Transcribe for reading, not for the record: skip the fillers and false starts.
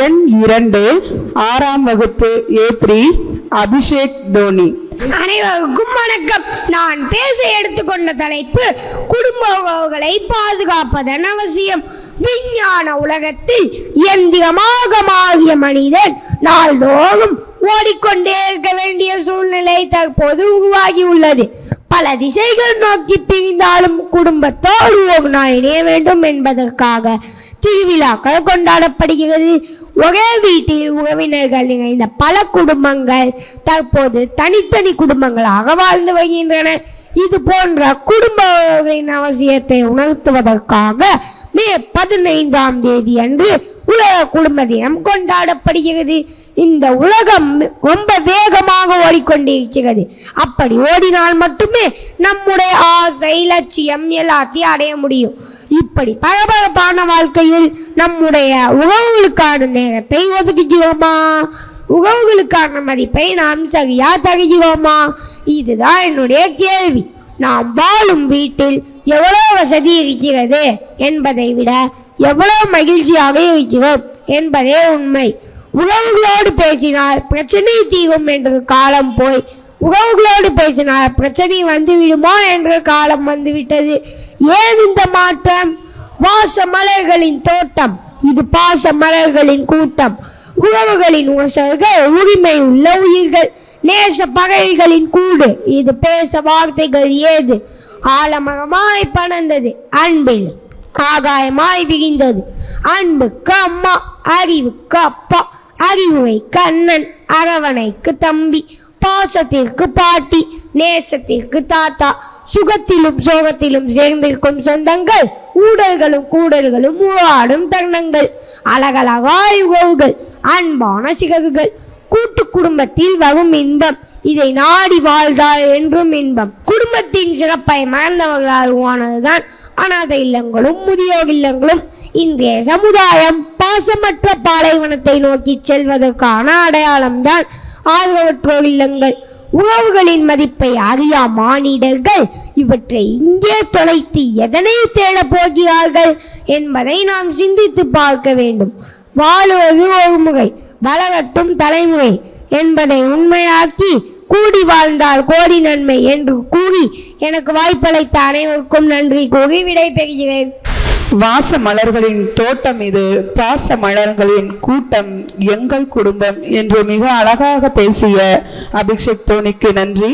எண் 2 6ஆம் வகுப்பு A3 அபிஷேக் தோனி. அனைவருக்கும் வணக்கம். நான் பேச எடுத்துக்கொண்ட தலைப்பு குடும்ப உறவுகளை பாதுகாப்பதன் அவசியம். விஞ்ஞான உலகத்தில் இயந்திரமாக மாறிய மனிதன் நாள்தோறும் ஓடிக்கொண்டே இருக்க வேண்டிய சூழ்நிலை தற்போது உருவாகி உள்ளது. பல திசைகள் நோக்கி பிரிந்தாலும் குடும்பத்தோடு ஒரு நாள் இணைய வேண்டும் என்பதற்காக திருவிழாக்கள் கொண்டாடப்படுகிறது. ஒரே வீட்டில் உறவினர்கள் நிறைந்த பல குடும்பங்கள் தற்போது தனித்தனி குடும்பங்களாக வாழ்ந்து வருகின்றன. இது போன்ற குடும்ப உறவின் அவசியத்தை உணர்த்துவதற்காக மே 15ஆம் தேதி அன்று உலக குடும்ப தினம் கொண்டாடப்படுகிறது. இந்த உலகம் ரொம்ப வேகமாக ஓடிக்கொண்டிருக்கிறது. அப்படி ஓடினால் மட்டுமே நம்முடைய ஆசை, லட்சியம் எல்லாத்தையும் அடைய முடியும். இப்படி பரபரப்பான வாழ்க்கையில் நம்முடைய உறவுகளுக்கான நேரத்தை ஒதுக்குகிறோமா? உறவுகளுக்கான மதிப்பை நாம் சரியா தருகிறோமா? இதுதான் என்னுடைய கேள்வி. நாம் வாழும் வீட்டில் எவ்வளவு வசதி இருக்கிறது என்பதை விட எவ்வளவு மகிழ்ச்சியாக இருக்கிறோம் என்பதே உண்மை. உறவுகளோடு பேசினால் பிரச்சனை தீரும் என்ற காலம் போய் உறவுகளோடு பேசினால் பிரச்சனை வந்துவிடுமோ என்ற காலம் வந்துவிட்டது. ஏன் இந்த மாற்றம்? வாச மலர்களின் தோட்டம், இது பாச மலர்களின் கூட்டம். உறவுகளின் உறவுகள் உரிமை உள்ள உயிர்கள். நேச பகைகளின் கூடு, இது பேச வார்த்தைகள் ஏது. ஆலமரமாய் படர்ந்தது, அன்பில் ஆகாயமாய் விரிந்தது. அன்புக்கு அம்மா, அறிவுக்கு அப்பா, அறிவுரைக்கு அண்ணன், அரவணைக்கு தம்பி, பாசத்திற்கு பாட்டி, நேசத்திற்கு தாத்தா. சுகத்திலும் சோகத்திலும் சேர்ந்திருக்கும் சொந்தங்கள், ஊடல்களும் கூடல்களும் உருவாடும் தருணங்கள். அழகழகாய் உறவுகள், அன்பான சிறகுகள். கூட்டு குடும்பத்தில் வரும் இன்பம், இதை நாடி வாழ்ந்தால் என்றும் இன்பம். குடும்பத்தின் சிறப்பை மறந்தவர்களால் உருவானதுதான் அநாதை இல்லங்களும் முதியோர் இல்லங்களும். இன்றைய சமுதாயம் பாசமற்ற பாலைவனத்தை நோக்கி செல்வதற்கான அடையாளம்தான் ஆதரவற்றோர் இல்லங்கள். உறவுகளின் மதிப்பை அறியா மானிடர்கள் இவற்றை இங்கே தொலைத்து எதனை தேடப் போகிறார்கள் என்பதை நாம் சிந்தித்து பார்க்க வேண்டும். வாழுவது ஒரு முறை, வளரட்டும் தலைமுறை என்பதை உண்மையாக்கி கூடி வாழ்ந்தால் கோடி நன்மை என்று கூறி எனக்கு வாய்ப்பளித்த அனைவருக்கும் நன்றி கூறி விடை பெறுகிறேன். வாச மலர்களின் தோட்டம் இது, பாச மலர்களின் கூட்டம் எங்கள் குடும்பம் என்று மிக அழகாக பேசிய அபிஷேக் தோனிக்கு நன்றி.